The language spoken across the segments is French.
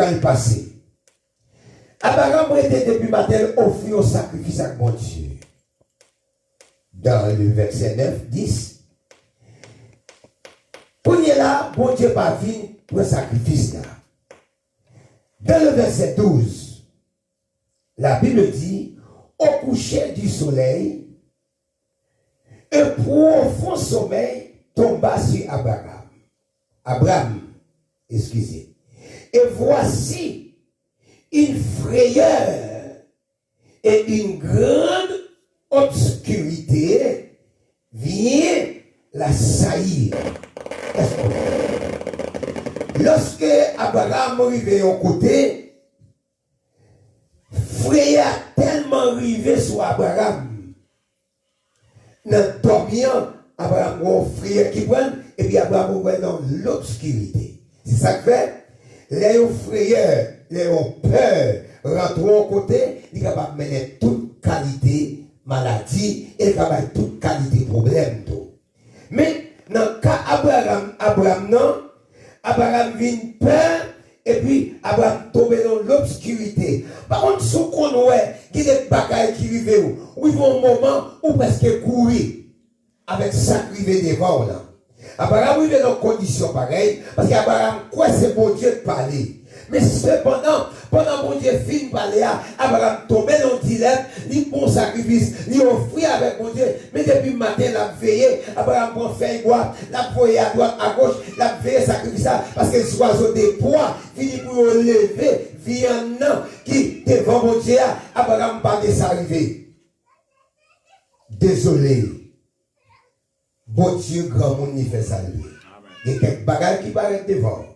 dans le passé. Abraham était depuis matin offrir un sacrifice à mon Dieu. Dans le verset 9, 10. Pour y là, bon Dieu pas venu pour un sacrifice là. Dans le verset 12, la Bible dit, au coucher du soleil, un profond sommeil tomba sur Abraham. Abraham, excusez. Et voici une frayeur et une grande obscurité vient la saillir. Lorsque Abraham arrivait au côté, frayeur tellement arrivé sur Abraham. Dans dormant, Abraham a frayeur qui prend, et puis Abraham va dans l'obscurité. C'est ça que fait. Les frayeurs, les peur, rentrent au côté, il est capable de mener toute qualité maladie et capable de toute qualité problème. Mais dans le cas Abraham non, Abraham vient peur et puis Abraham tombe dans l'obscurité. Par contre, ce qu'on voit, il y a des bagailles qui arrivent où il y a un moment où presque courir avec ça qui arrive devant là. Abraham arrive dans une condition pareille parce qu'Abraham croit c'est bon Dieu de parler. Mais cependant, pendant mon Dieu fin de parler, Abraham tombait dans le dilemme, il prend sacrifice, il offrit avec mon Dieu. Mais depuis le matin, il a veillé, Abraham prend feuille droite, l'a voyé à droite, à gauche, l'a veillé sacrifice parce que les oiseaux des poids, finit pour lever, viande qui devant mon Dieu, Abraham pas de s'arriver. Désolé. Bon Dieu, grand monde, il fait ça lui. Il y a quelques bagages qui paraissent devant.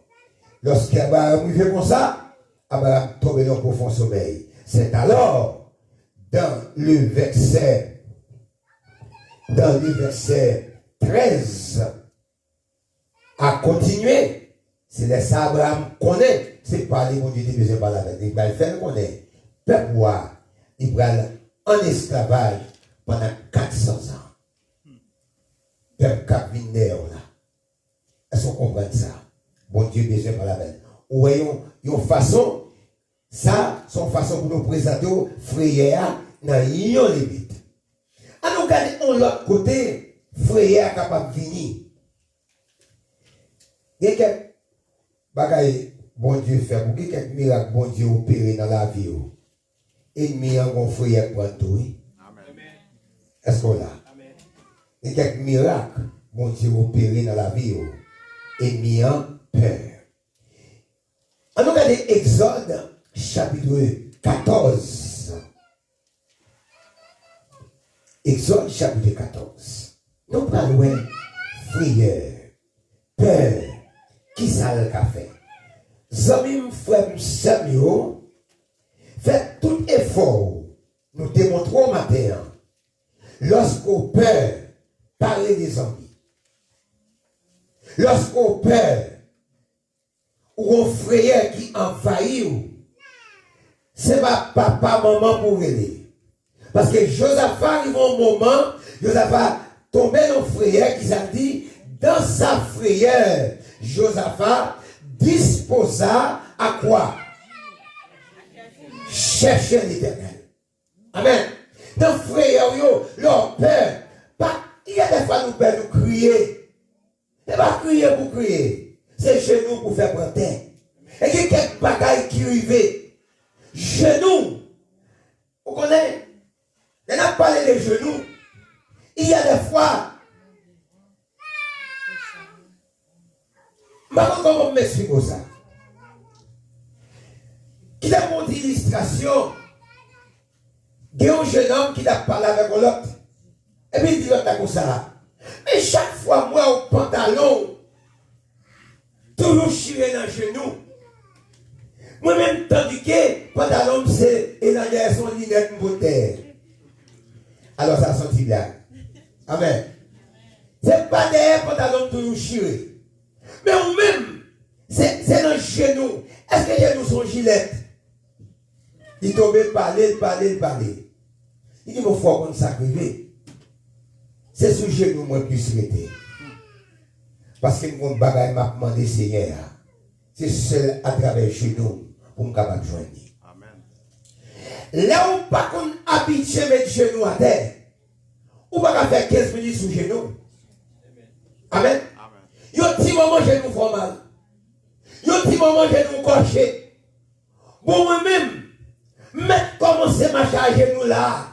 Lorsqu'Abraham arrive comme ça, Abraham tombe dans un profond sommeil. C'est alors, dans le verset 13, à continuer, c'est laisser Abraham connaître, c'est parler, mon Dieu, besoin de parler avec lui. Il va le faire connaître. Peuple roi, il va en esclavage pendant 400 ans. Peuple capinaire là. Est-ce qu'on comprend ça? Bon Dieu, besoin par la peine. Ou voyons, une façon, ça, son façon pour nous présenter, frère, dans une limite. À nous garder de l'autre côté, frère capable de venir. Il y a quelques bagailles, bon Dieu fait, pour quelques miracles, bon Dieu opérer dans la vie. Ennemi en bon frère pour tout. Est-ce qu'on l'a? Il y a quelques miracles, bon Dieu opérer dans la vie. Ennemi en peur. On regarde Exode chapitre 14. Exode chapitre 14. Nous parlons frayeur, peur, qui ça le fait. Zamim frère Samuel, faites tout effort. Nous démontrons au matin. Lorsqu'on peur, parler des zombies. Lorsqu'on peur, ou un frère qui envahit, c'est pas papa, maman pour aider. Parce que Josaphat arrive au moment, Josaphat tombait dans le frère qui s'est dit, dans sa frayeur, Josaphat disposa à quoi? Chercher l'Éternel. Amen. Dans le frère, leur peur, il y a des fois nous peur nous crier. C'est pas crier pour crier. C'est genoux pour faire prendre. Et il y a quelques bagailles qui arrivent. Genoux. Vous connaissez? On a parlé des genoux. Il y a des fois. Comment on m'explique ça? Il a montré l'illustration. Il y a un jeune homme qui a parlé avec l'autre. Et puis il dit l'autre comme ça. Mais chaque fois, moi, au pantalon, toujours chiré dans le genou. Moi-même, tandis que pantalon, c'est et dans derrière son linette pour terre. Alors, ça senti blague. Amen. C'est pas derrière pantalon toujours chiré. Mais ou même, c'est dans le genou. Est-ce que les genoux sont gilettes? Il tombe parler. Il dit, mon frère, qu'on s'accrive. C'est ce genou moi qui souhaité. Parce que mon bagage m'a demandé Seigneur. C'est seul à travers genou pour me capable de joindre. Là où pas qu'on habitué mettre genoux à terre, ou pas faire 15 minutes sous genoux. Amen. Yo petit moment genou font mal. Yo petit moment genou coché. Bon moi-même, mettre commencer marcher à genoux là.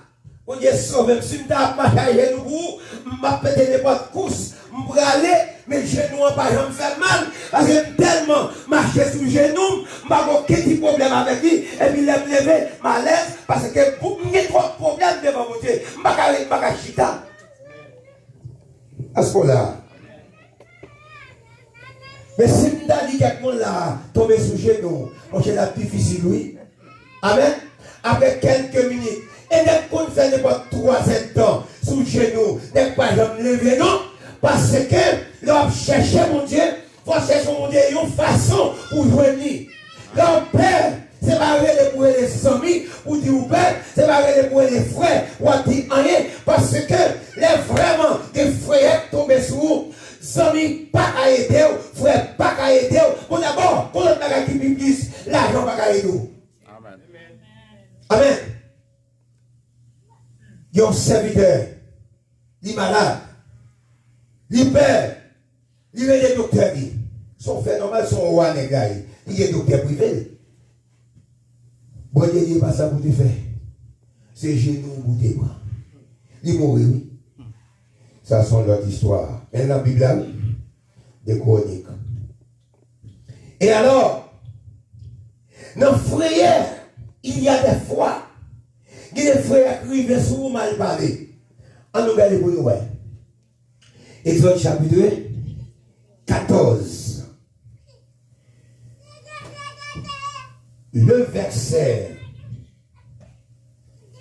Pour Dieu sauve, si je marche à genoux pour, je vais péter n'importe course, je vais aller, mais les genoux n'ont pas me faire mal, parce que tellement marcher sur le genou, je n'ai pas de problème avec lui, et puis je me lever, à l'aise, parce que pour moi, trop de problèmes devant mon Dieu, je ne vais pas chita. À ce moment-là. Mais si je dis que quelqu'un là, tomber sur le genou, c'est la difficile, oui. Amen. Après quelques minutes, et dès qu'on fait n'importe 3 temps sous le genou, dès pas jamais lever, non, parce que l'homme cherchait mon Dieu, il faut chercher mon Dieu une façon pour joindre. Leur père, c'est pas vrai pour les amis, ou dire au père, c'est pas vrai pour les frères, ou dire rien, parce que les vraiment des frères tombent sur vous. Amis pas à aider, frère pas à aider. Bon d'abord, pour notre bagage qui plus, l'argent pas à aider. Amen. Amen. Il y a un serviteur, il est malade, il perd, il est docteur. Son fait normal, son roi n'est pas, il est docteur privé. Bon Dieu dit pas ça pour te faire. C'est genoux pour tes bras. Il mourit, oui. Ça, c'est l'autre histoire. Mais dans la Bible, des chroniques. Et alors, dans le frère, il y a des fois, il y a des frères qui vivent souvent mal parler. On nous regarde pour nous. Exode chapitre 14. Le verset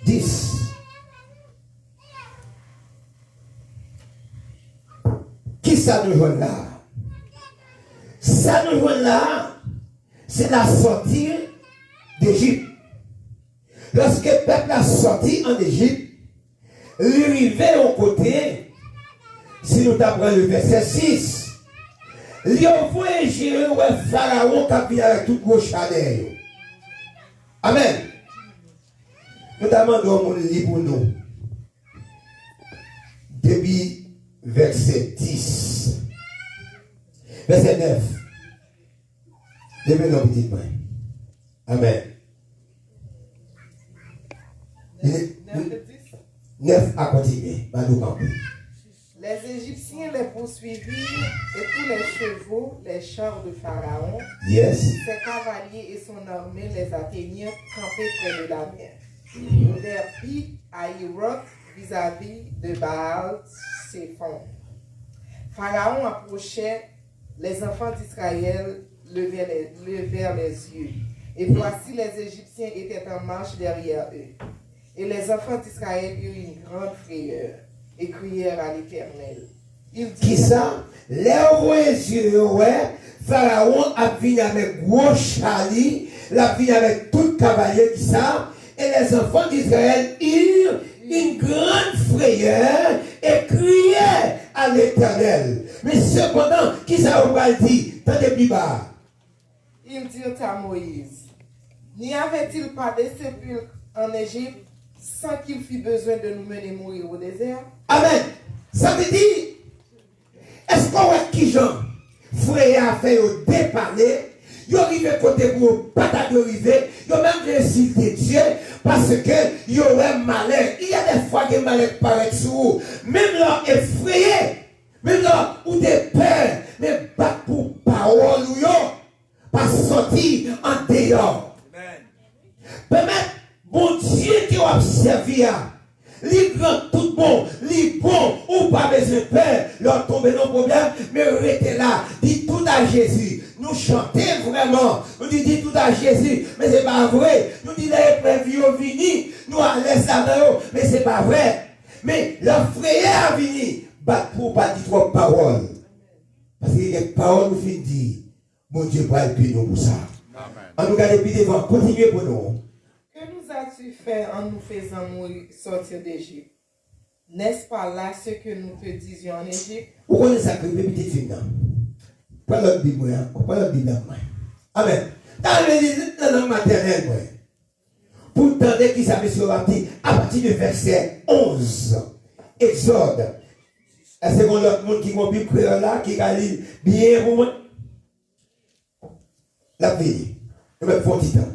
10. Qui ça nous joint là? Ça nous joint là, c'est la sortie d'Égypte. Lorsque le peuple a sorti en Égypte, l'arrivée au côté, si nous apprenons le verset 6, il a envoyé gérer le pharaon qui vient avec tout gros chalet. Amen. Nous demandons mon livre pour nous. Depuis verset 10. Verset 9. Levez nos petites mains. Amen. 9 à continuer. Les Égyptiens les poursuivirent et tous les chevaux, les chars de Pharaon, yes, ses cavaliers et son armée les atteignirent campés près de la mer. Vers Pi à Hiroth vis-à-vis de Baal Séphon. Pharaon approchait, les enfants d'Israël levèrent les yeux. Et voici les Égyptiens étaient en marche derrière eux. Et les enfants d'Israël eurent une grande frayeur et crièrent à l'Éternel. Qui ça? Les yeux, ouais, Pharaon a venu avec gros chali, l'a venu avec tout cavalier qui ça, et les enfants d'Israël eurent une grande frayeur et crièrent à l'Éternel. Mais cependant, qui ça va dire? Tendez plus bas. Ils dirent à Moïse, n'y avait-il pas des sépulcres en Égypte sans qu'il fût besoin de nous mener mourir au désert? Amen. Ça veut dire, est-ce qu'on voit qui Jean, frère a fait au déparler, il arrive côté pour pas d'arriver, il a même insulté Dieu parce que il y aurait malheur. Il y a des fois que le malheur paraît sur vous. Même là, effrayé, même là, où des peurs, mais pas pour parole ou pas sortir en dehors. Permettre, bon Dieu qui a observé, les grands tout bon, les bons, ou pas besoin de peur, leur tomber dans le problème, mais restez là, dites tout à Jésus. Nous chantons vraiment, nous disons tout à Jésus, mais c'est pas vrai. Nous disons les épreuves vini, nous allons ça, mais c'est pas vrai. Mais leur frère a venu, pour pas dire trop paroles. Parce que les paroles nous finissent dire, mon Dieu va aider nous pour ça. En nous regardant depuis devant, continuez pour nous. Que nous as-tu fait en nous faisant sortir d'Égypte? N'est-ce pas là ce que nous te disions en Égypte? Vous connaissez ça que vous avez dit maintenant. Pas l'autre Bible, pas l'autre Bible. Amen. Dans le langue maternelle, moi. Pour tenter qui ça, monsieur Rapti, à partir du verset 11, Exode. Est-ce qu'on a l'autre monde qui a Bible là, qui a lu bien pour moi? La vie. Nous me faut du temps.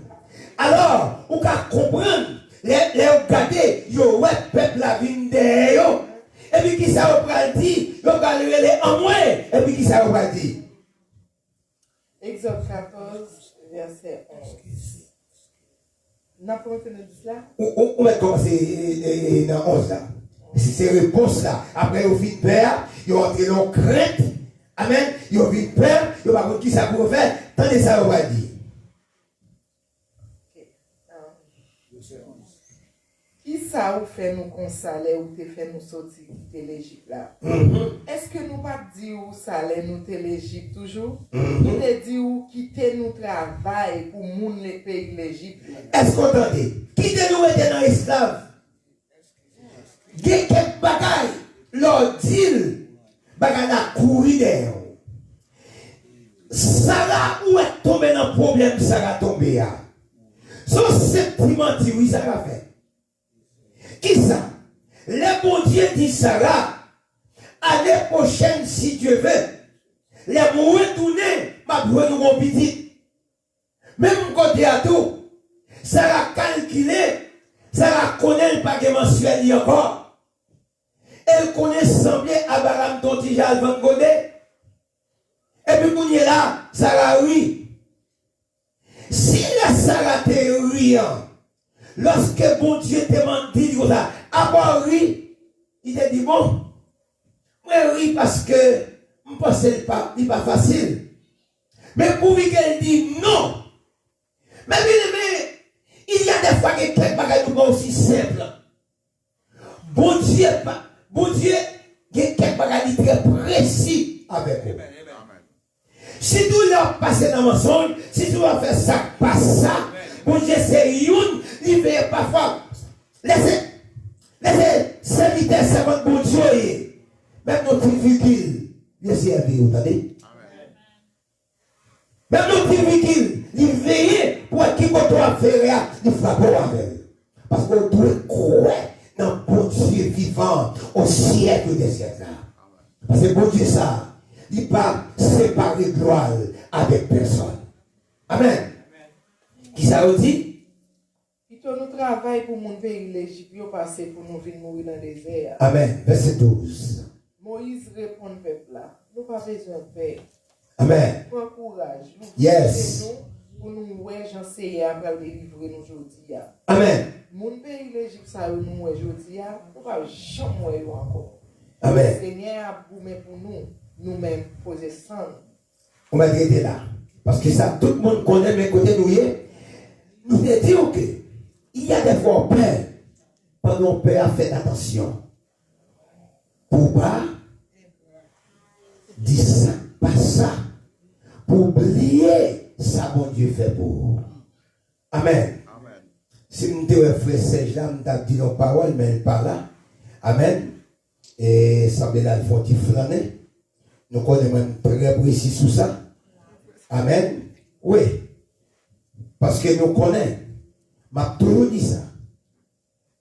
Alors, on peut comprendre, les regarder, yo, ouais, peuple la vie derrière. Et puis qui ça va dire? Yo, va le en moins. Et puis qui ça va dire? Exode 14, verset 11. N'a pas entendu cela? On va commencer dans 11 là. C'est ces réponses là. Après, au fin de père, ils ont entré dans crainte. Amen. Ils ont vu peur. Ils ont pas qui ça pour faire. Tandis ça, on va dire. Qui ça ou fait nous consaler ou te fait nous sortir de l'Égypte là? Est-ce que nous pas dire où salé nous de l'Égypte toujours? Nous te dit où quitter nous travail pour moun les pays de l'Égypte? Est-ce qu'on entendait? Quitter nous était dans l'esclave. Il y a quelques bagailles. Leur dit, bagaille a couru derrière. Sarah où est tombé dans le problème, Sarah tombé là. Son sentiment dit oui, Sarah fait. Qui ça? Le bon Dieu dit Sarah, année prochaine, si Dieu veut, les mots retourner, ma boue nous mon petit. Même côté à tout, Sarah calculé, Sarah connaît le paquet mensuel encore. Elle connaît semblé Abraham ton tijal van Godé. Et puis quand il est là, Sarah oui. Si la Sarah te riant, lorsque bon Dieu te menti comme ça, après oui, il te dit bon, moi oui parce que je pense que ce n'est pas facile. Mais pour lui qu'elle dit non. Mais il y a des fois que quelques bagages ne sont pas aussi simples. Bon Dieu, il y a quelques bagages très précis avec vous. Si tu leur passes dans le mensonge, si tu leur fais ça, pas ça, bon Dieu c'est une, il fait parfois. Laissez serviteurs servants bon Dieu. Même notre virgule, il servi, vous entendez? Même notre virgule, il veille pour qui qu'on doit faire, il frappe avec. Parce qu'on doit croire dans bon Dieu vivant au siècle des siècles. Parce que bon Dieu ça, il ne peut pas séparer gloire avec personne. Amen. Qui ça veut dire? Nous travaillons pour mon pays, l'Égypte, nous passons pour nous venir mourir dans le désert. Amen. Verset 12. Moïse répond au peuple là. Nous n'avons pas besoin de paix. Amen. Prends courage. Yes. Pour nous, ouais, j'en sais, après délivrer nous aujourd'hui. Amen. Mon pays, l'Égypte, ça nous, aujourd'hui, nous ne pouvons jamais encore. Amen. Le Seigneur a boumé pour nous, nous-mêmes, poser sang. On va traiter là. Parce que ça, tout le monde connaît, mais côté nous disons que il y a des fois peur. Pendant peur, faites attention. Pour pas dire ça, pas ça. Pour oublier ça, bon Dieu fait pour vous. Amen. Si nous avons frère Serge là, nous avons dit nos paroles, mais elle parle là. Amen. Et ça me l'a fait flâner. Nous connaissons très précis sur ça. Amen. Oui. Parce que nous connaissons. M'a toujours dit ça.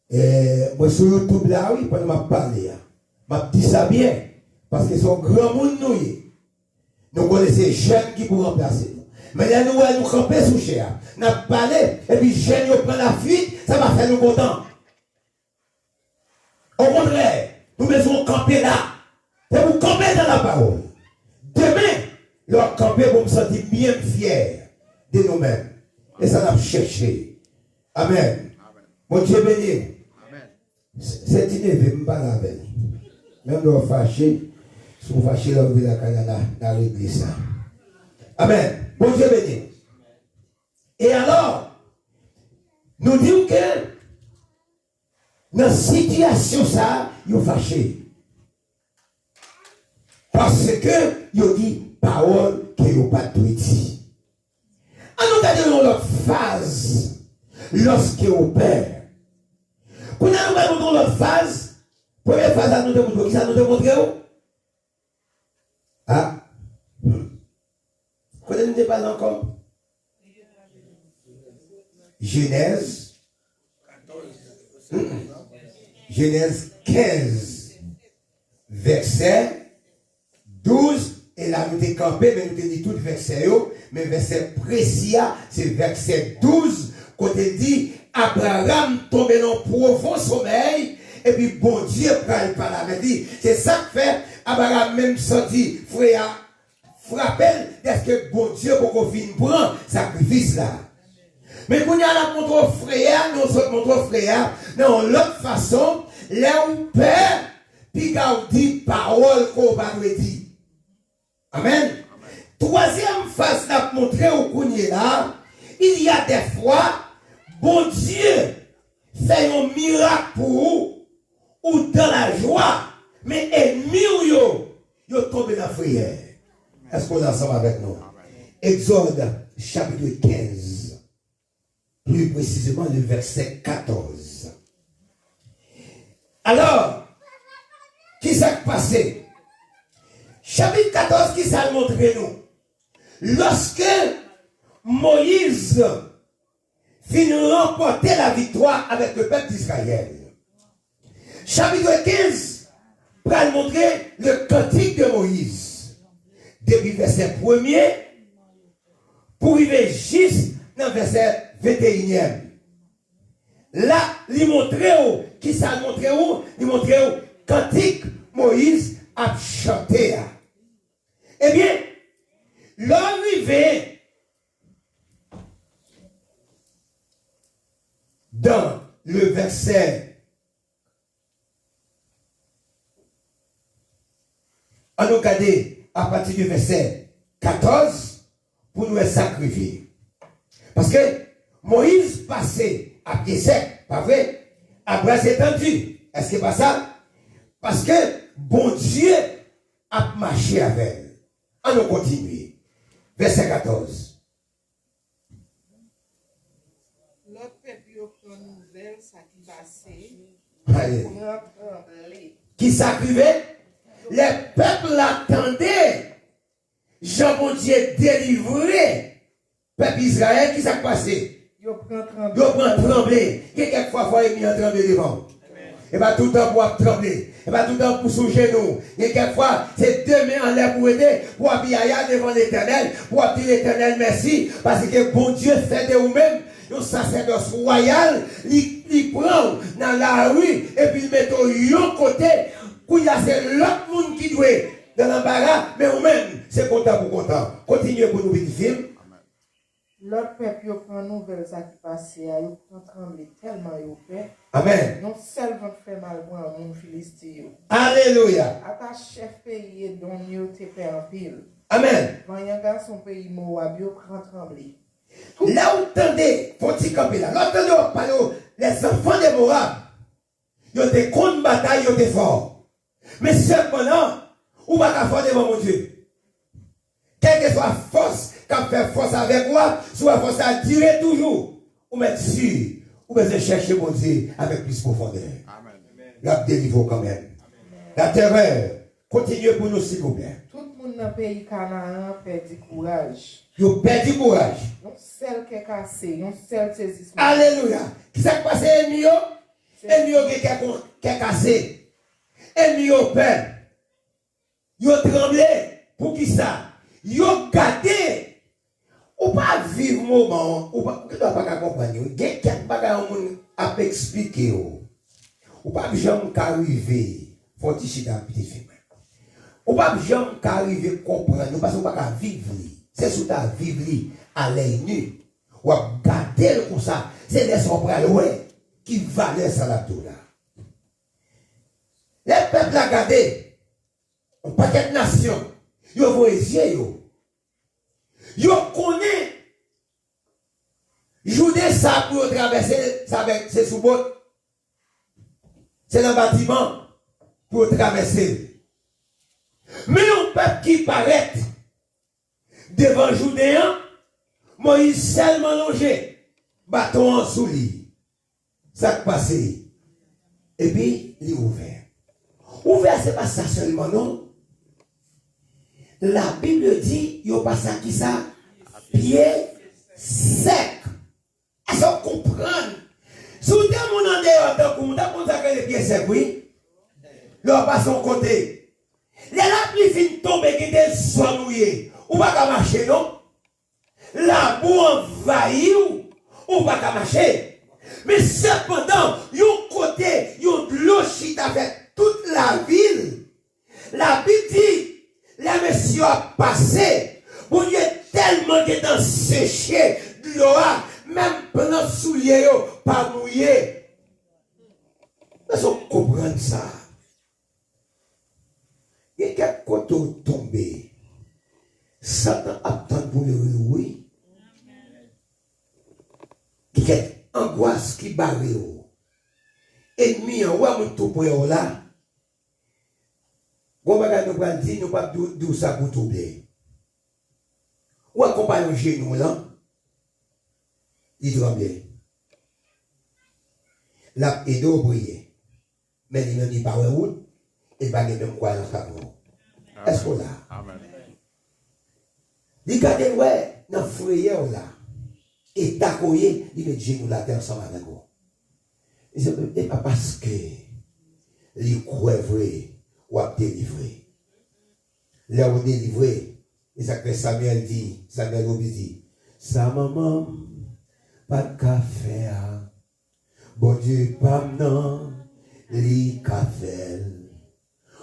Et moi sur YouTube là, oui, pendant m'a parlé. M'a dit ça bien. Parce que c'est un grand monde nous. Nous connaissons les jeunes qui pourront remplacer nous. Mais là, nous camper sous cher. Nous avons parlé, et puis les jeunes nous prennent la fuite, ça va faire nous contents. Au contraire, nous devons camper là. Et vous camper dans la parole. Demain, leur camper pour me sentir bien fier de nous-mêmes. Et ça n'a cherché. Amen. Mon Dieu béni. C'est une je ne pas la veille. Même leur fâché, si vous fâchez leur vie dans l'église. Amen. Mon Dieu béni. Et alors, nous disons que dans cette situation, ça, ils ont fâché. Parce que, ils ont dit parole qu'ils n'ont pas dit. En nous regardons l'autre phase. Lorsque au Père, quand nous avons dans l'autre phase, première phase, à nous démontrer, qui ça nous démontre? Ah, quand nous ne pas encore. Genèse. Genèse 15, verset 12. Et là, nous t'es campé, mais nous t'es dit tout verset, mais verset précis, c'est verset 12, côté dit, Abraham tombé dans profond sommeil, et puis bon Dieu prend le paradis. C'est ça que fait, Abraham même senti, frère, frappel, est-ce que bon Dieu pour qu'on finisse prendre sacrifice là. Mais quand il y a la montre frère, nous sommes montre frère, non, l'autre façon, là où père, puis quand on dit parole qu'on va nous dire. Amen. Troisième phase n'a montré au Kounié là, il y a des fois, bon Dieu fait un miracle pour vous, ou dans la joie, mais ennemis yo tombé dans la frayeur. Est-ce qu'on est ensemble avec nous? Exode chapitre 15, plus précisément le verset 14. Alors, qui s'est passé? Chapitre 14, qui s'est montré nous? Lorsque Moïse finit remporter la victoire avec le peuple d'Israël. Chapitre 15 va montrer le cantique de Moïse. Depuis verset 1er pour arriver juste dans le verset 21e. Là, il montre qui ça montre où? Il montre cantique Moïse a chanté. Eh bien, l'arrivée dans le verset, on nous regarde à partir du verset 14 pour nous sacrifier. Parce que Moïse passait à pied sec, pas vrai? À bras étendus. Est-ce que c'est pas ça? Parce que bon Dieu a marché avec elle. On nous continue. Verset 14. L'autre peuple prend nouvelle, ça qui passait. Qui s'acrivait? Les peuples l'attendaient. Jean bon Dieu délivré. Peuple Israël, qui s'est passé? Ils prennent trembler. Quelquefois, il y a mis en trembler devant. Et pas tout le temps pour trembler. Et pas tout le temps pour sous genou. Et quelquefois, c'est deux mains en l'air pour aider, pour appuyer devant l'éternel, pour appuyer l'éternel merci, parce que bon Dieu fait de vous-même, un sacerdoce royal, il prend dans la rue, et puis il met au yon côté, où il y a l'autre monde qui doit dans l'embarras, mais vous-même, c'est content pour content. Continuez pour nous petit film. L'autre peuple prend nouvelle ça qui passe, il prend trembler tellement il fait. Amen. Non seulement fait mal pour un monde philistin. Alléluia. À ta chef pays dont il te fait en pile. Amen. Quand il y a son pays Moab, il prend trembler. Là où tendez, faut-il camper là. Là où tendez, parler les enfants de Moab, ils ont des grandes batailles, ils ont des forts. Mais cependant, où va faire devant mon Dieu? Quelle que soit la force, quand fait force avec moi, soit force à durer toujours. Ou mettre sûr, ou bien chercher mon Dieu avec plus de profondeur. Amen. La délivre quand même. Amen. La terreur, continuez pour nous s'il vous plaît. Tout le monde dans le pays Canaan perd du courage. Vous perdez du courage. Non seul qui est cassé, non seul saisissement. Alléluia. Qui s'est passé, Emio? Emio qui est cassé. Emio peur. Yo tremblé. Pour qui ça? Yo gardé. Ou pas vivre moment. Ou pas comprendre. Il y a quelques bagages à expliquer. Ou pas jamais arriver. Faut tirer dans petit film. Ou pas jamais arriver comprendre. Parce qu'on pas vivre. C'est sous ta vivre à l'œil nu. Ou à garder comme ça. C'est les sombres qui valent ça là tout là. Les peuples à garder. Un paquet de nations. Ils vont essayer. Ils connaissent. Jouer ça pour traverser ça avec ses sous-bottes. C'est le bâtiment pour traverser. Mais un peuple qui paraît devant Judéen, Moïse seulement longé, bâton en sous lit. Ça passé. Et puis, il est ouvert. Ouvert, c'est pas ça seulement, non? La Bible dit, il y a pas ça qui ça? Pied sec. Est-ce qu'on coup, d'abord, ça que les pieds secs, oui. Leur passe son côté. Les la pluie fin tomber, qui était soit mouillé. Ou pas qu'à marcher, non? La boue envahit ou pas qu'à marcher. Mais cependant, yon côté, yon de l'eau chita avec toute la ville. La Bible dit, les messieurs a passé. Bon Dieu tellement que dans séché de l'eau, même pendant soulier, pas mouillé. Mais on comprend ça. Il y a quelques côtés tombés. Satan attend pour le oui. Il y a angoisse qui barre. Ennemi, on va me tout pour là. On va nous dire, nous pas d'où ça pour tout bien. Ou accompagne genou là. Il doit bien. La aide au prier. Mais il ne dit pas où. Et pas de même croyance à vous. Est-ce qu'on l'a? Amen. Il garde ouais dans frayeur là. Et tacoyer, il met genou la terre ensemble avec vous. Et c'est pas parce que il croit vrai ou a délivré. Là où délivré, et ça que Samuel dit, Samuel dit, sa maman pas de café, bon Dieu pas non, li café.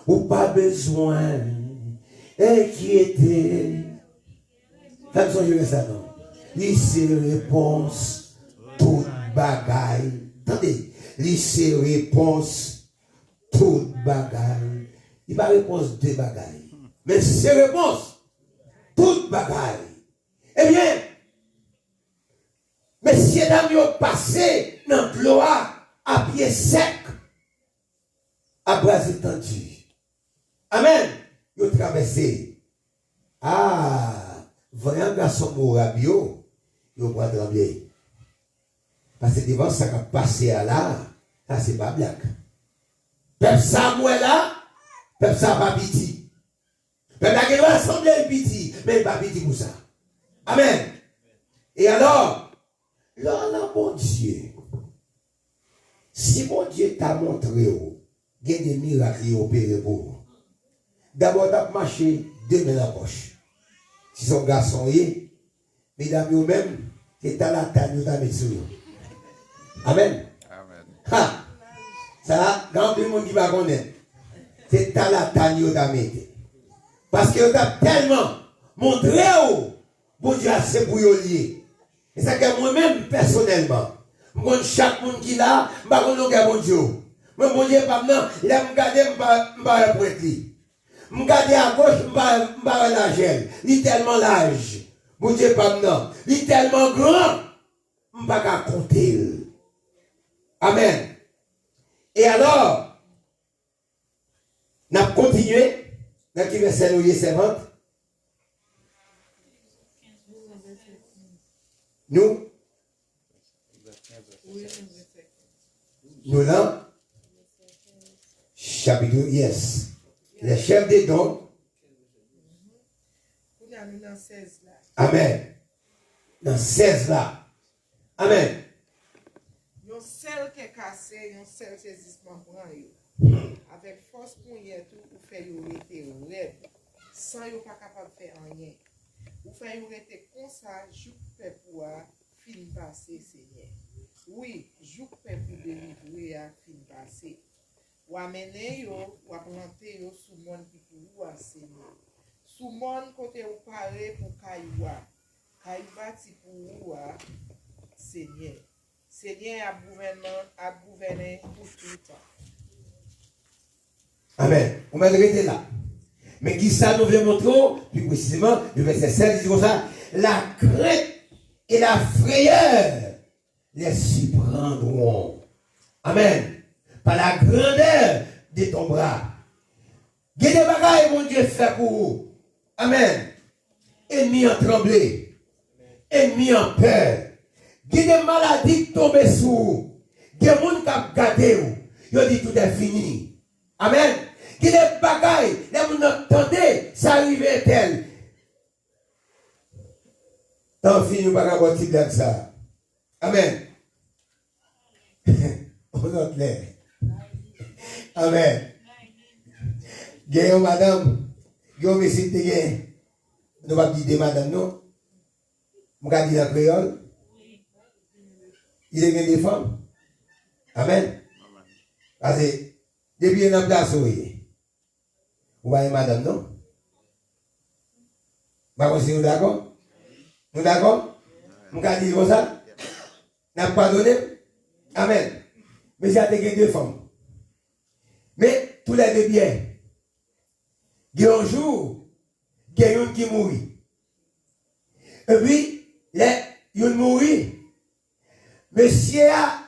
Ou pas besoin inquiéter. Ça me songe ça non. Lissez réponse toute bagaille. Attendez, lissez réponse toute bagaille. Il va réponse de bagaille. Mais c'est réponse toute bagaille. Eh bien, messieurs dames, ils ont passé dans l'eau à pied sec, à bras étendus. Amen. Ils ont traversé. Ah, voyant garçon Morabio, ils ont pris trembler. Parce que devant ça qui a passé à là, ça c'est pas blague. Peuple Samuel là, peuple ça pas petit. Peuple là qui va assembler petit, mais pas petit pour ça. Amen. Et alors, là, mon Dieu, si mon Dieu t'a montré, il y a des miracles qui opèrent pour vous. D'abord, tu as marché deux mains dans la poche. Si son garçon est, mesdames, vous-même, c'est à la table, vous avez mis. Amen. Amen. Ha! Ça, quand tout le monde qui va connaître, c'est à la table, vous avez mis. Parce que vous avez tellement montré, bon Dieu, c'est pour vous lier. Et c'est que moi-même, personnellement, chaque monde qui est là, je ne sais pas bon Dieu. Moi, bon Dieu, pas maintenant, il a me gardé, je ne vais pas prêter. Je garde à gauche, je ne vais pas la gel. Il est tellement large. Mon Dieu, pas maintenant. Il est tellement grand. Je ne vais pas compter. Amen. Et alors, on a continué. Dans qui verset nous y est servante? Nous? Nous là? Chapitre, yes. Les chefs des dons. Amen. Dans 16 là. Amen. Yon sel qui est cassé, yon sel qui existe pour avec force pour y être, ou fait yon rete red, sans yon pas capable de faire rien. Ou fait yon rete comme ça, jouk fait pour fin passer, Seigneur. Oui, jouk fait pour délivrer à fin passer. Ou amener yo, ou planter yo sous monde qui pour ou Seigneur. Sous monde côté ou paré pour Kaïwa. Kaïwa ti pour ou Seigneur. Seigneur a gouverné pour tout le temps. Amen. On va arrêter là. Mais qui ça nous veut montrer, plus précisément, le verset 16 dit comme ça, la crainte et la frayeur les surprendront. Amen. Par la grandeur de ton bras. Il y a des bagailles, mon Dieu, fait pour vous. Amen. Ennemi en tremblé. Ennemi en peur. Il y a des maladies qui tombent sur vous. Il y a des gens qui ont gardé. Ils dit tout est fini. Amen. Il y a des bagailles. Les gens entendent, ça arrive tel. Tant fini, nous ne pouvons pas avoir ça. Amen. On notre l'air. Amen. Gagnons madame, gagnons monsieur de gain. Nous va dire madame non. Nous va dire en créole. Il est des femmes. Amen. Parce que depuis une place où vous voyez madame non? Nous d'accord? Nous d'accord? Nous va dire comme ça. Nous avons pardonné. Amen. Mais j'ai deux femmes. Mais tous les deux bien. Il y a un jour, il y a une qui mourit. Et puis, il y a une mourit. Monsieur a,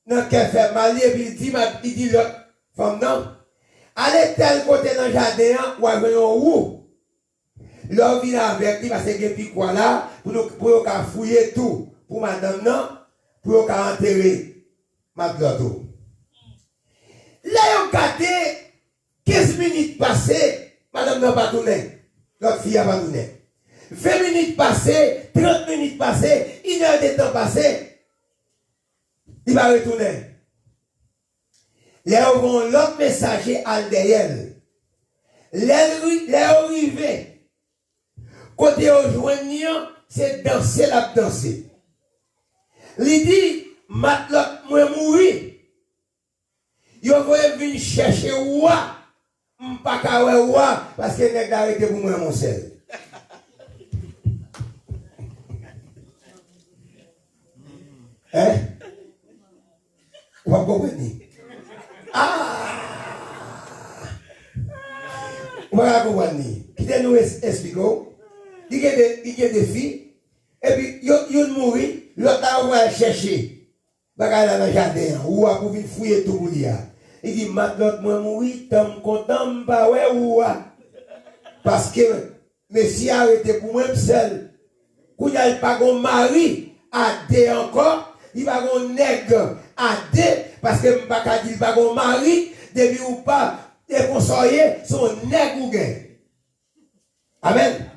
dans quel fait mal, et puis il dit l'autre femme, non. Allez tel côté dans le jardin, ou avec un roux. L'homme vient avec lui, parce qu'il y a des quoi là, pour fouiller tout. Pour madame, non, pour enterrer madame. Là, on gardé 15 minutes passées, madame n'a pas tourné. L'autre fille n'a pas tourné. 20 minutes passées, 30 minutes passées, 1 heure de temps passé, il va retourner. Là, on voit l'autre messager à derrière. Là, arrivé. Côté au joignant, c'est danser la danser. Il dit, maintenant, moi mourir. Yo voye venir chercher roi, m'pas ka roi parce que nèg arrêté pour moi mon sel. Hein? Vous comprenez? Ah! Vous comprenez? Qui nous explique? Il y a des filles et puis yo mourir, l'autre va chercher. Bagay dans le jardin, ou pour venir fouiller tout pour dire. Il dit, maintenant, moi, mourir, t'es content, pas ouais, ou parce que, monsieur arrêté pour moi seul. Quand il n'y a pas de mari, à deux encore, il va avoir un nègre à deux, parce que je ne peux pas dire pas de mari, depuis ou pas, et conseiller, son nègre ou gain. Amen.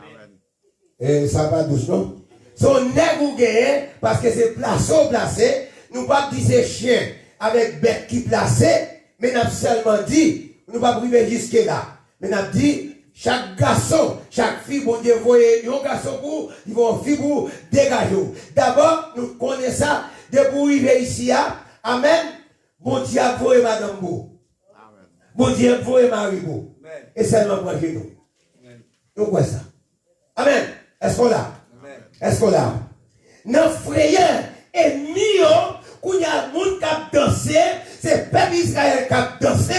Et ça va doucement. Son nègre ou gain, parce que c'est placé. Nous pas dire c'est chien avec bête qui placé, mais nous seulement dit, nous pas priver jusque là. Mais nous dit, chaque garçon, chaque fille, bon Dieu, voyez, un garçon pour, ils vont fille pour dégager. D'abord, nous connaissons ça, de pour arriver ici, amen. Bon Dieu, voyez madame Beau. Bon Dieu, voyez Marie Beau. Et seulement pour nous. Nous quoi ça? Amen. Est-ce qu'on l'a? Est-ce qu'on l'a? Nos frères et mieux, quand il y a un monde qui a dansé, c'est le peuple Israël qui a dansé.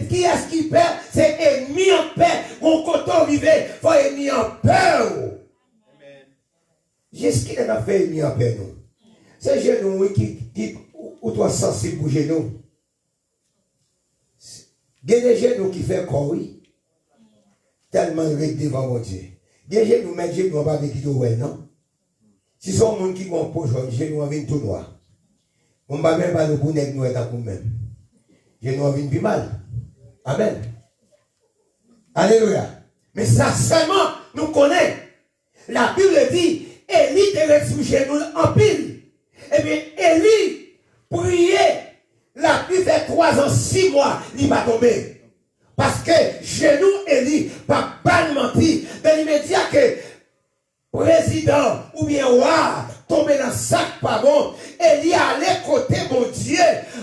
Qui est-ce qui perd? C'est ennemi en paix. Mon côté arrivé, il faut ennemi en peur. Qu'est-ce qu'il a fait ennemi en paix, nous? C'est genou qui ou toi sensible pour genou. Il y a des genoux qui font corps, oui. Tellement réglé devant mon Dieu. Il y a des genoux, mais genoux, on va pas avec qui non? Si son monde qui vont pour jouer, genoux, on vient tout noir. On ne va même pas nous connaître, nous être comme même. Genoux, on vient plus mal. Amen. Alléluia. Mais ça seulement, nous connaissons. La Bible dit, Élie était sous genoux en pile. Eh bien, Élie priait. La pluie fait 3 ans, 6 mois, il va tomber. Parce que genou Élie, pas mal menti. Dans l'immédiat que président ou bien roi tomber dans le sac pas bon, Élie allait côté mon Dieu.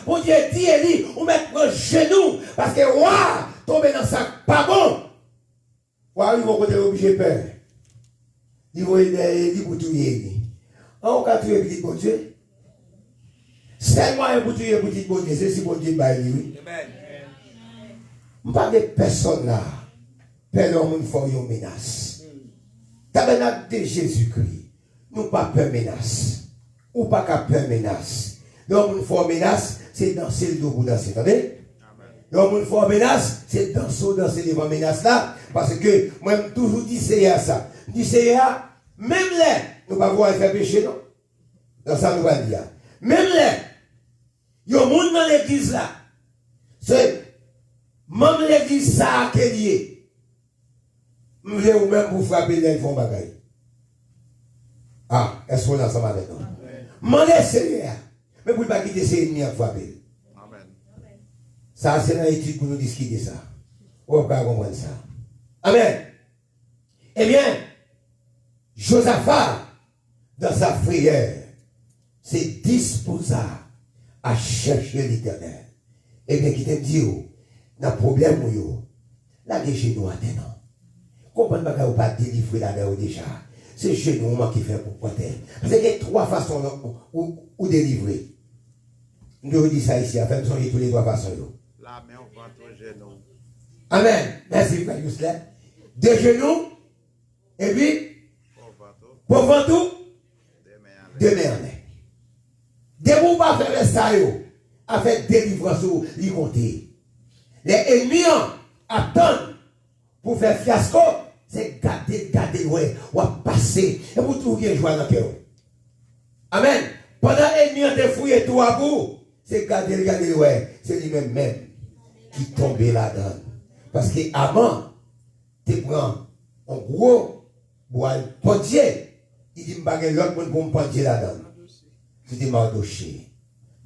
Mon Dieu dit Élie, ou mettre un genou parce que roi tomber dans le sac pas bon. Roi, ils vont côté obligé de peur. Ils vont aider pour tuer. En cas tuer petit bon Dieu. Seulement un pour tuer petit bon Dieu, c'est si bon Dieu va lui. Je ne parle de personne là. Père, nous faut une menace. Tabernacle de Jésus-Christ. Nous pas peur menace. Ou pas qu'à peur menace. L'homme faut menace, c'est danser le dos pour danser. Attendez? L'homme faut menace, c'est danser devant menace là. Parce que moi, je toujours dit c'est ça. Je dis c'est ça, même là, nous ne pouvons pas faire péché, non? Dans ça, nous va dire. Même là, il y a un monde dans l'église là. C'est même l'église ça qui est lié. Je vais même pour frapper les fonds bagaille. Ah, est-ce qu'on est ensemble avec nous? M'en laisse Seigneur. Mais pour ne pas quitter ses ennemis à frapper. Ça, c'est dans l'étude pour nous discuter ça. On va comprendre ça. Amen. Eh bien, Josaphat, dans sa prière, s'est disposé à chercher l'Éternel. Eh bien, qui te dit, dans le problème, là, les genoux attendent. Comprenez pas qu'on pas délivrer là-dedans déjà. C'est chez nous qui fait pour porter. Parce qu'il y a trois façons où délivrer. Nous disons ça ici, afin de songer toutes les trois façons. La main au ventre au genou. Amen. Merci, Frère Yousler. De genoux, et puis, pour ventre, de main en l'air. Dès que vous ne faire ça, avec délivrance, ils comptent. Les ennemis attendent pour faire fiasco. C'est garder, ouais, ou passer. Et vous trouvez joie dans le cœur. Amen. Pendant que l'ennemi a fouillé tout à bout, c'est garder, ouais. C'est lui-même qui tombe là-dedans. Parce que avant, tu prends un gros bois pontier, il dit, je ne l'autre monde pour me pontier là-dedans. C'était Mardoché.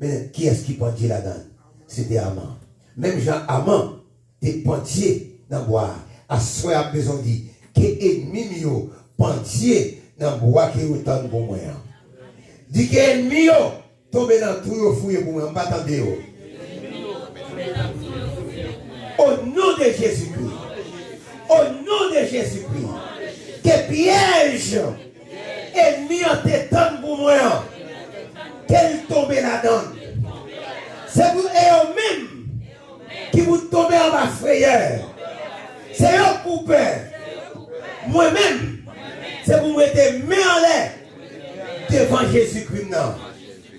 Mais qui est-ce qui pontier là-dedans? C'était Amant. Même Jean Amant, t'es pontier dans le bois. À soi à besoin dit que ennemi mio pontier dans le bois qui autant pour moi. Dit que ennemi yo tombe dans tout fouille pour moi, on pas attendre. Au nom de Jésus-Christ. Au nom de Jésus-Christ. Que piège ennemi en t'étonne pour moi. Qu'elle tombe là-dedans. C'est vous et eux-mêmes qui vous tombez en ma frayeur. C'est eux coupés. Moi-même, c'est pour me mettre main en l'air devant Jésus-Christ.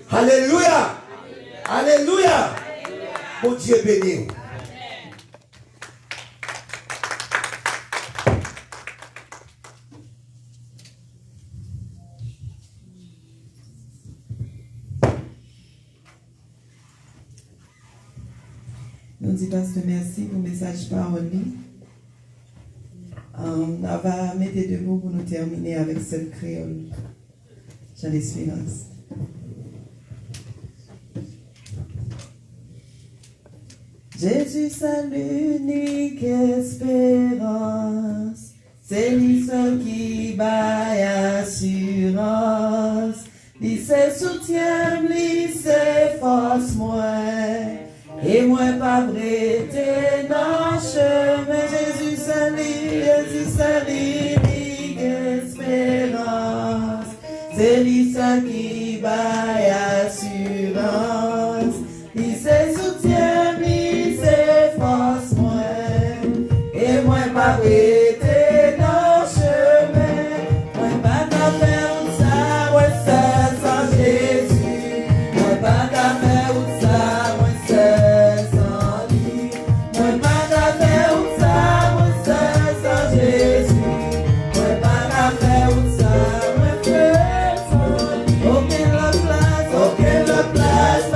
Alléluia. Alléluia. Mon Dieu béni. Nous disons pasteur merci pour le message parole. On va mettre debout pour nous terminer avec cette créole. J'ai l'espérance. Jésus, c'est l'unique espérance. C'est lui seul qui baille assurance. Lui c'est soutien, lui c'est force moi. Et moi pas prêter dans le chemin. Jésus c'est l'unique espérance. C'est lui seul qui baille assurance. Lui c'est soutien, lui c'est force moi. Et moi pas prêter dans le chemin. Moi pas qu'à faire ça, moi c'est sans Jésus. Moi pas qu'à faire ça, moi c'est sans lui. Moi pas qu'à faire ça, moi c'est sans Jésus. Moi pas qu'à faire ça, moi c'est sans lui. Aucune place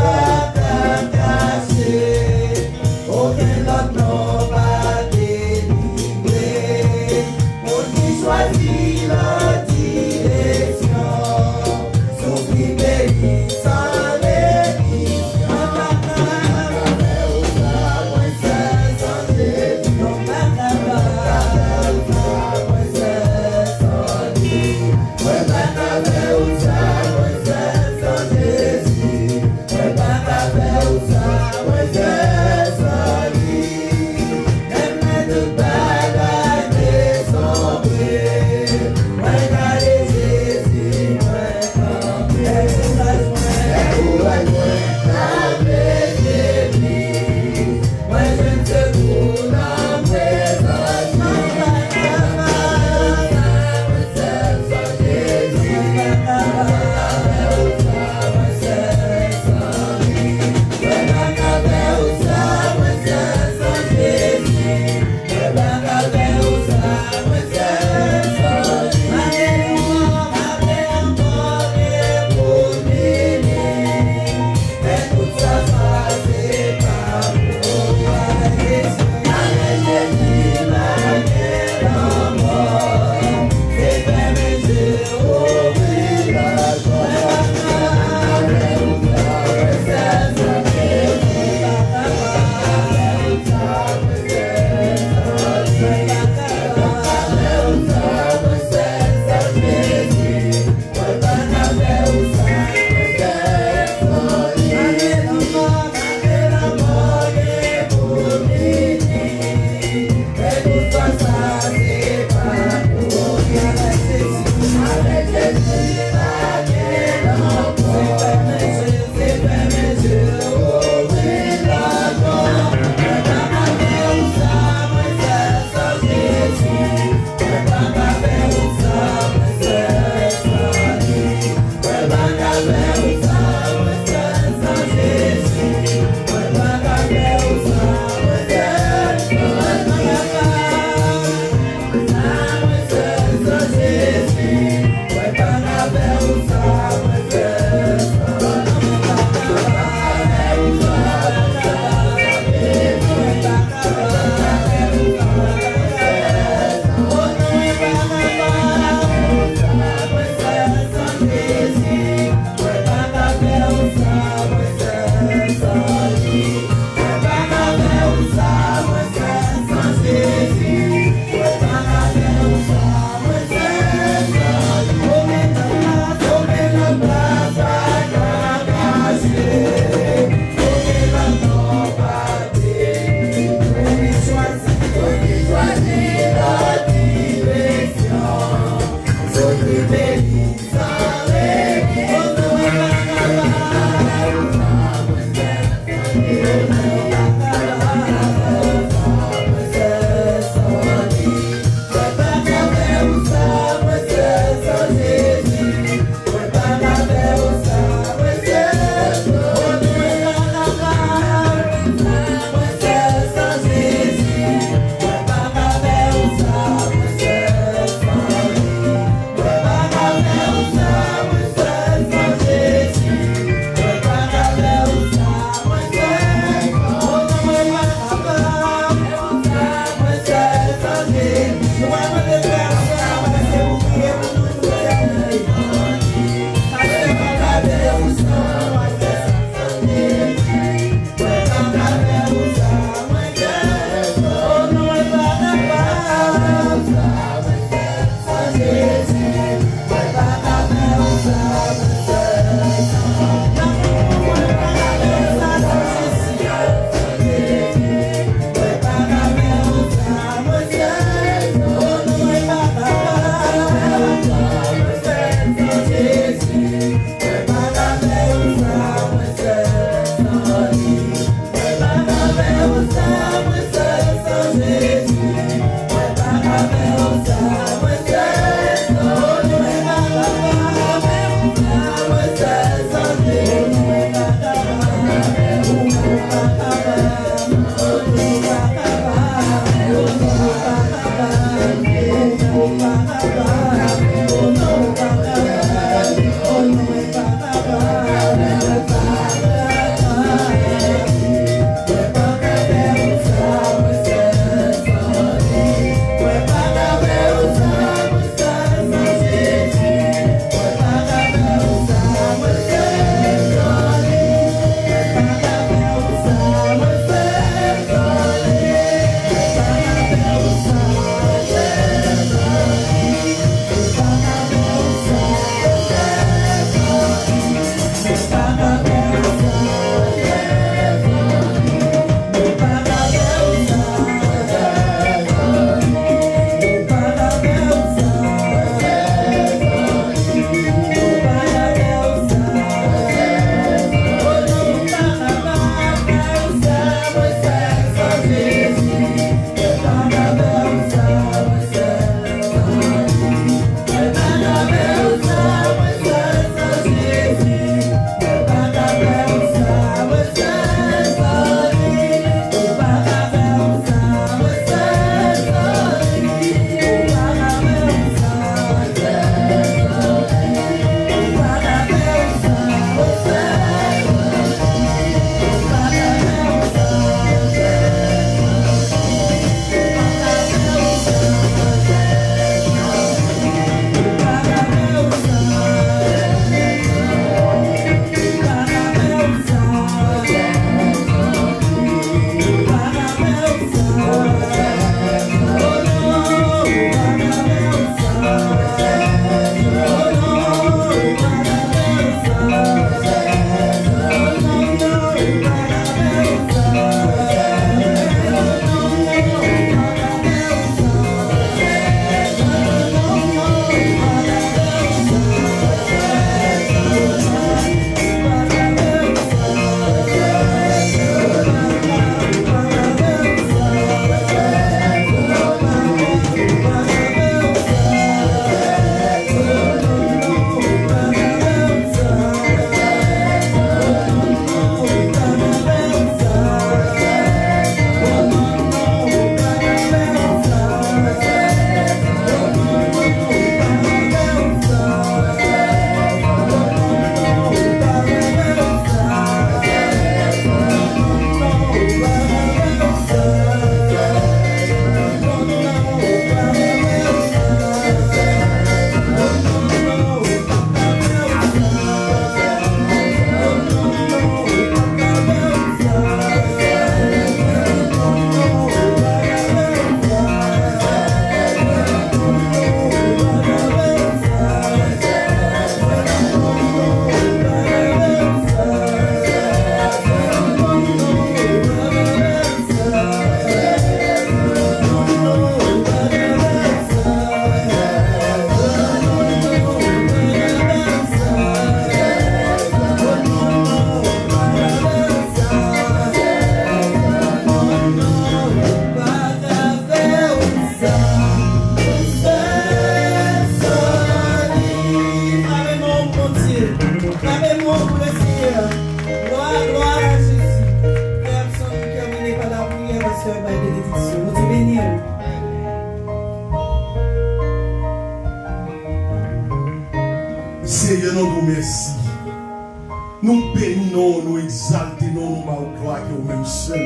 Nous bénissons, nous exaltons, nous gloire que vous même seul.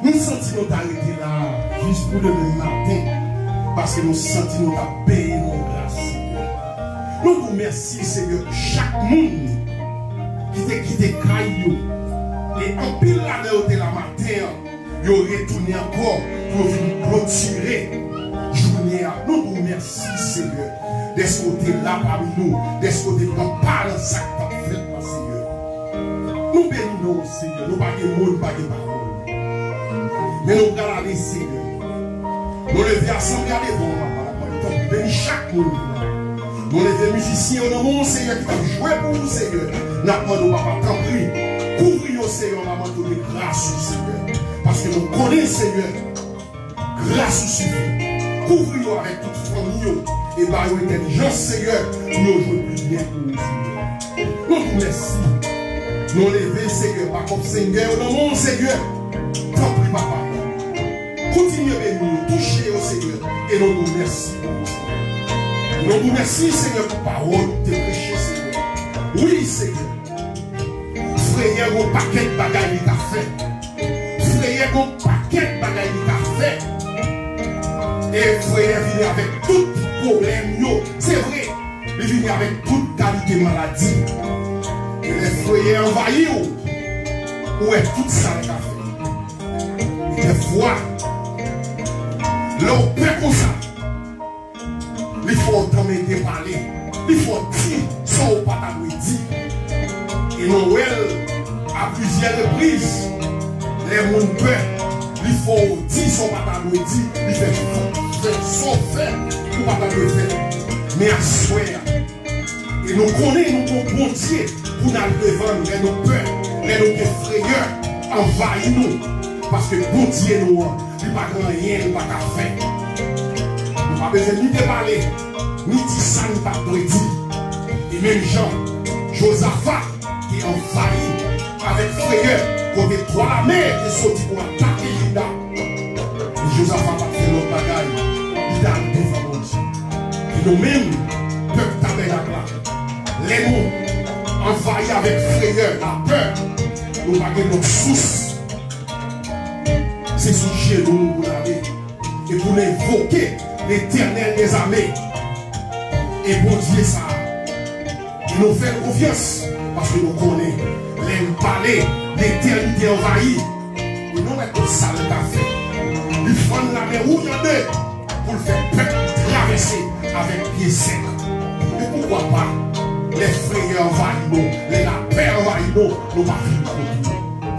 Nous sentons d'arrêter là, juste pour demain matin, parce que nous sentons nous payer nos grâces. Nous vous remercions, Seigneur, chaque monde qui t'a quitté Caillou et en pile la de la matin, il retourné encore pour venir clôturer journée. Nous vous remercions, Seigneur, d'être côté là parmi nous, d'être côté pour parler de ça que tu as fait, Seigneur. Nous bénissons, Seigneur, nous pas de mots, pas de paroles. Mais nous regardons, Seigneur. Nous levons ensemble, regardez-vous, bénis chaque monde. Nous les musiciens au nom Seigneur qui t'a joué pour nous, Seigneur. Nous papa, t'en prie. Couvrir, Seigneur, maman, donner grâce au Seigneur. Parce que nous connaissons, Seigneur, grâce au Seigneur. Couvrir avec toute famille et par l'intelligence, Seigneur, nous jouons plus bien pour nous, Seigneur. Nous vous remercions. Nous levons, Seigneur, par contre, Seigneur, au nom Seigneur. T'en prie, papa. Continuez à bénir, toucher au Seigneur. Et nous vous remercions. Nous vous remercions, Seigneur, pour parole de prêcher, Seigneur. Oui, Seigneur. Frère, un paquet de bagailles qu'il a fait. Frère, un paquet de bagailles qu'il a fait. Et frère, vient avec tout problème. C'est vrai. Il vient avec toute qualité de maladie. Et les frères envahis. Où est tout ça qu'il a fait? Et des fois, l'on peut comme ça. Il faut t'emmener parler. Il faut dire ce qu'on pas dire. Et Noël, à plusieurs reprises, les gens peur. Il faut dire ce qu'on pas dire. Il fait son fait pour pas faire. Mais à soi, et nous connaissons nos bon Dieu pour nous devant les nos peurs, les nos frayeurs, envahir nous. Parce que bon Dieu nous, il n'y a pas rien, il n'y a pas faire. Nous n'avons pas besoin ni de parler, ni de ça, ni de dire. Et même Jean, Josaphat, qui envahit avec frayeur, quand les trois la mer est sorti pour attaquer Juda. Et Josaphat a fait notre bagaille, il a devant nous. Et nous-mêmes, peuple tabernacle là, les mots envahis avec frayeur, la peur, nous avons notre source. C'est sujet dont nous l'avons. Et pour l'invoquer, l'Éternel des armées. Et pour Dieu ça, il nous fait confiance parce que nous connaissons les palais, l'éternité envahie. Et nous mettons ça le café. Il faut la mer où il y en a pour le faire peuple traverser avec pied sec. Et pourquoi pas les frayeurs envahis nous, les lapins envahis nous, nous pas vivre.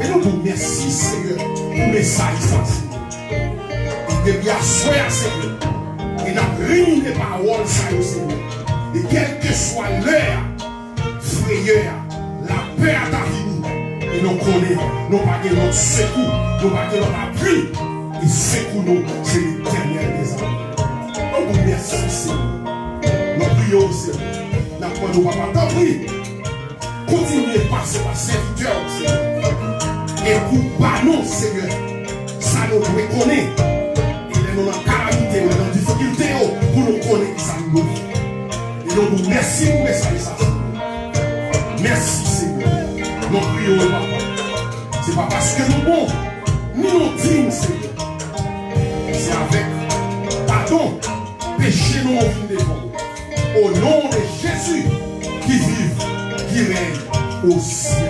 Et nous vous remercions, Seigneur, pour le message Seigneur. Et depuis à soi, Seigneur, et n'a rien de paroles, Seigneur. Et quelle que soit l'heure, frayeur, la paix à ta vie, et nous connaissons, nous pas notre secours, nous pas notre appui, et secours nous, c'est l'éternel des âmes. Nous vous remercions, Seigneur. Nous prions, Seigneur. Nous papa, t'en prie. Continuez à passer par serviteur, Seigneur. Et pour pas nous, Seigneur, ça nous doit connaître. Et nous dans la calamité, nous dans la difficulté, pour nous connaître qui ça nous doit. Et nous vous remercions pour le message, Seigneur. Merci, Seigneur. Nous prions, papa. C'est pas parce que nous bons, nous dignes, Seigneur. C'est avec pardon, péché nous au devant. Au nom de Jésus qui vit, qui règne au ciel.